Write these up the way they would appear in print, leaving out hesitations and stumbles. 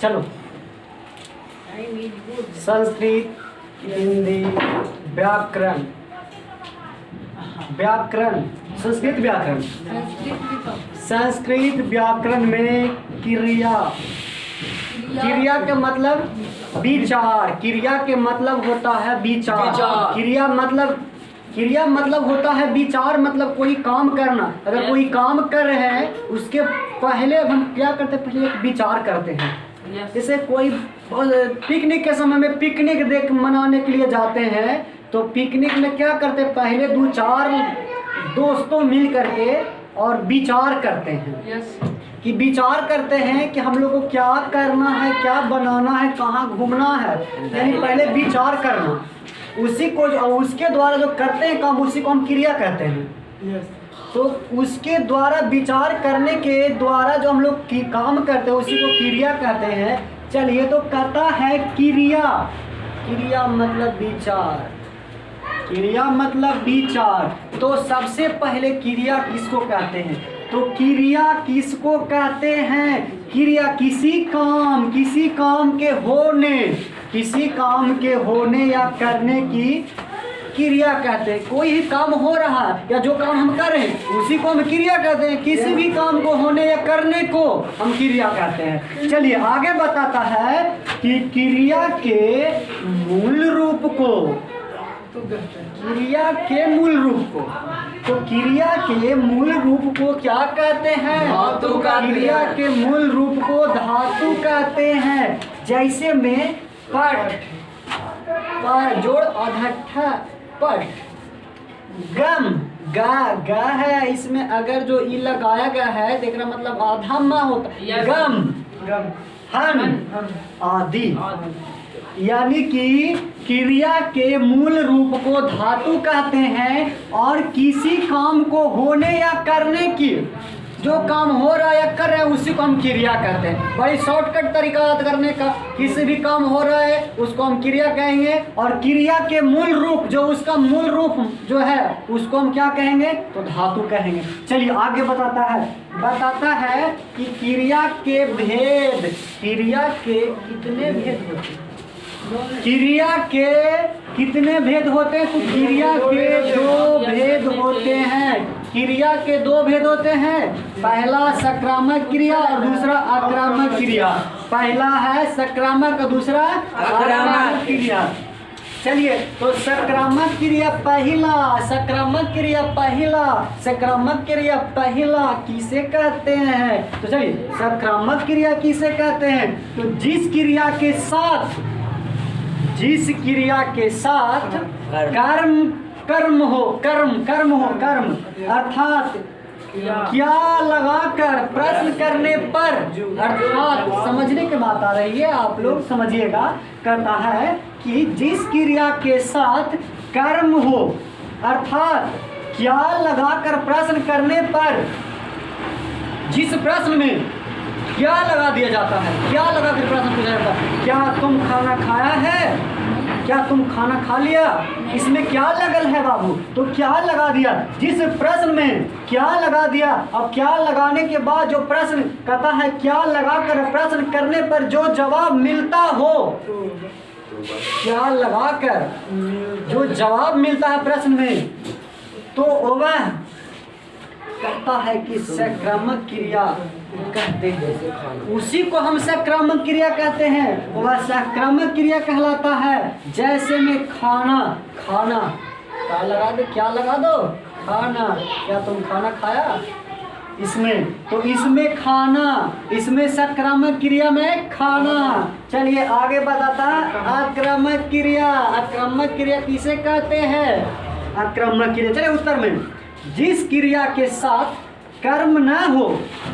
चलो, संस्कृत, हिंदी, व्याकरण, व्याकरण, संस्कृत व्याकरण। संस्कृत व्याकरण में क्रिया, क्रिया के मतलब विचार, क्रिया के मतलब होता है विचार। क्रिया मतलब होता है विचार, मतलब कोई काम करना। अगर कोई काम कर रहे हैं उसके पहले हम क्या करते हैं, पहले एक विचार करते हैं। जैसे कोई पिकनिक के समय में पिकनिक देख मनाने के लिए जाते हैं, तो पिकनिक में क्या करते हैं, पहले 2-4 दोस्तों मिल करके और विचार करते हैं। कि विचार करते हैं कि हम लोग को क्या करना है, क्या बनाना है, कहाँ घूमना है, यानी पहले विचार करना। उसी को उसके द्वारा जो करते हैं काम, उसी को हम क्रिया कहते हैं। तो उसके द्वारा विचार करने के द्वारा जो हम लोग की काम करते हैं उसी को क्रिया कहते हैं। चलिए, तो कहता है क्रिया, क्रिया मतलब विचार, क्रिया मतलब विचार। तो सबसे पहले क्रिया किसको कहते हैं, तो क्रिया किसको कहते हैं, क्रिया किसी काम के होने, किसी काम के होने या करने की क्रिया कहते हैं। कोई ही काम हो रहा है या जो काम हम कर रहे हैं उसी को हम क्रिया कहते हैं। किसी भी काम को होने या करने को हम क्रिया कहते हैं। चलिए आगे बताता है कि क्रिया के मूल रूप को, क्रिया के मूल रूप को, तो क्रिया के मूल रूप को क्या कहते हैं, धातु कहते क्रिया हैं। के मूल रूप को धातु कहते हैं। जैसे में पट, जोड़ अधट्ठा पट, गम, गा है, इसमें अगर जो ई लगाया गया है देखना मतलब आधा मा होता है, गम, हन आदि। यानी कि क्रिया के मूल रूप को धातु कहते हैं और किसी काम को होने या करने की, जो काम हो रहा है या कर रहे हैं उसी को हम क्रिया कहते हैं। बड़ी शॉर्टकट तरीका याद करने का, किसी भी काम हो रहा है उसको हम क्रिया कहेंगे और क्रिया के मूल रूप, जो उसका मूल रूप जो है उसको हम क्या कहेंगे, तो धातु कहेंगे। चलिए आगे बताता है कि क्रिया के भेद, क्रिया के कितने भेद होते हैं, क्रिया के कितने भेद होते हैं, तो क्रिया के 2 भेद होते हैं। क्रिया के 2 भेद होते हैं, पहला सक्रामक क्रिया और दूसरा आक्रामक क्रिया। पहला है सक्रामक और दूसरा आक्रामक क्रिया। चलिए, तो सक्रामक क्रिया पहला, सक्रामक क्रिया पहला, सक्रामक क्रिया पहला किसे कहते हैं, तो चलिए सक्रामक क्रिया किसे कहते हैं, तो जिस क्रिया के साथ कर्म हो, अर्थात क्या लगाकर प्रश्न करने पर, अर्थात समझने की बात आ रही है, आप लोग समझिएगा। कहता है कि जिस क्रिया के साथ कर्म हो, अर्थात क्या लगाकर प्रश्न करने पर, जिस प्रश्न में क्या लगा दिया जाता है, क्या लगा कर प्रश्न पूछा जाता है, क्या तुम खाना खाया है, क्या तुम खाना खा लिया, इसमें क्या लगल है बाबू, तो क्या लगा दिया, जिस प्रश्न में क्या लगा दिया। अब क्या लगाने के बाद जो प्रश्न कहता है, क्या लगाकर प्रश्न करने पर जो जवाब मिलता हो, क्या लगाकर जो जवाब मिलता है प्रश्न में, तो वह कहता है कि सक्रामक क्रिया कहते हैं। उसी को हम सक्रामक क्रिया कहते हैं, वह सक्रामक क्रिया कहलाता है। जैसे में खाना, क्या लगा दो, क्या लगा दो, खाना, क्या तुम खाना खाया, इसमें, तो इसमें खाना, इसमें सक्रामक क्रिया में खाना। चलिए आगे बताता है आक्रामक क्रिया, आक्रामक क्रिया किसे कहते हैं, आक्रामक क्रिया। चलिए उत्तर में, जिस क्रिया के साथ कर्म ना हो,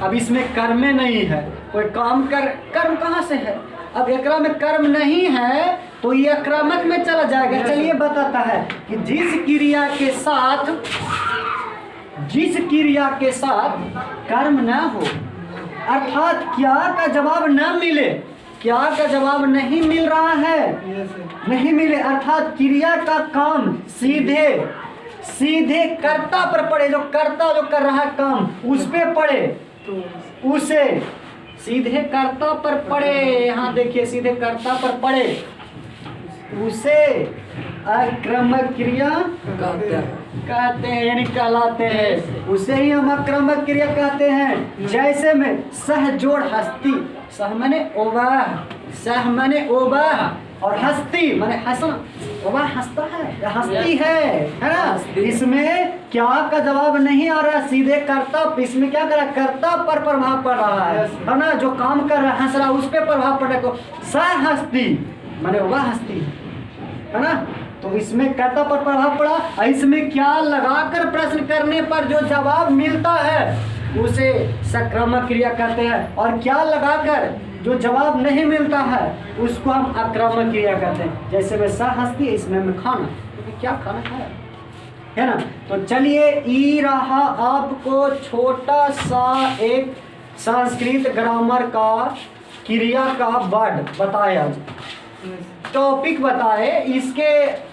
अब इसमें कर्म नहीं है, कोई काम कर्म कहाँ से है, अब एकरा में कर्म नहीं है तो ये आक्रामक में चला जाएगा। चलिए बताता है कि जिस क्रिया के साथ कर्म ना हो, अर्थात क्या का जवाब ना मिले, क्या का जवाब नहीं मिल रहा है, नहीं मिले, अर्थात क्रिया का काम सीधे कर्ता पर पड़े, जो कर्ता जो कर रहा है काम उस पे पड़े, उसे सीधे कर्ता पर पड़े, यहाँ देखिए सीधे कर्ता पर पड़े, उसे अक्रमक क्रिया कहते हैं, यानी कहलाते हैं। उसे ही हम अक्रमक क्रिया कहते हैं। जैसे में सह जोड़ हस्ती, सह माने ओवाह, सह माने ओवाह, और हस्ती माने हंसना, ओवाह हंसता है या हंसती है ना। इसमें क्या का जवाब नहीं आ रहा, सीधे कर्ता, इसमें क्या कर रहा है, कर्ता पर प्रभाव पड़ रहा है ना, जो काम कर रहा है हंस रहा, उस पर प्रभाव पड़ रहा है। सह हस्ती माने ओवाह हंसती है ना, तो इसमें कर्ता पर प्रभाव पड़ा। इसमें क्या लगाकर प्रश्न करने पर जो जवाब मिलता है उसे सक्रामक क्रिया कहते हैं, और क्या लगाकर जो जवाब नहीं मिलता है उसको हम आक्रामक क्रिया कहते हैं। जैसे में सा हंसती है, इसमें मैं खाना, तो क्या खाना खाया है ना। तो चलिए ई रहा आपको छोटा सा एक संस्कृत ग्रामर का क्रिया का वर्ड बताया, टॉपिक बताए। इसके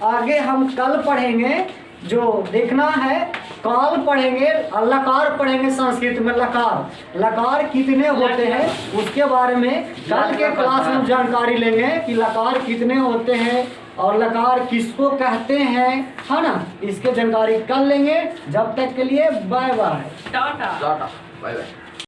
आगे हम कल पढ़ेंगे, जो देखना है काल पढ़ेंगे, लकार पढ़ेंगे। संस्कृत में लकार, लकार कितने होते हैं उसके बारे में कल के क्लास में जानकारी लेंगे कि लकार कितने होते हैं और लकार किसको कहते हैं, है ना। इसके जानकारी कल लेंगे। जब तक के लिए bye bye, tata, bye bye.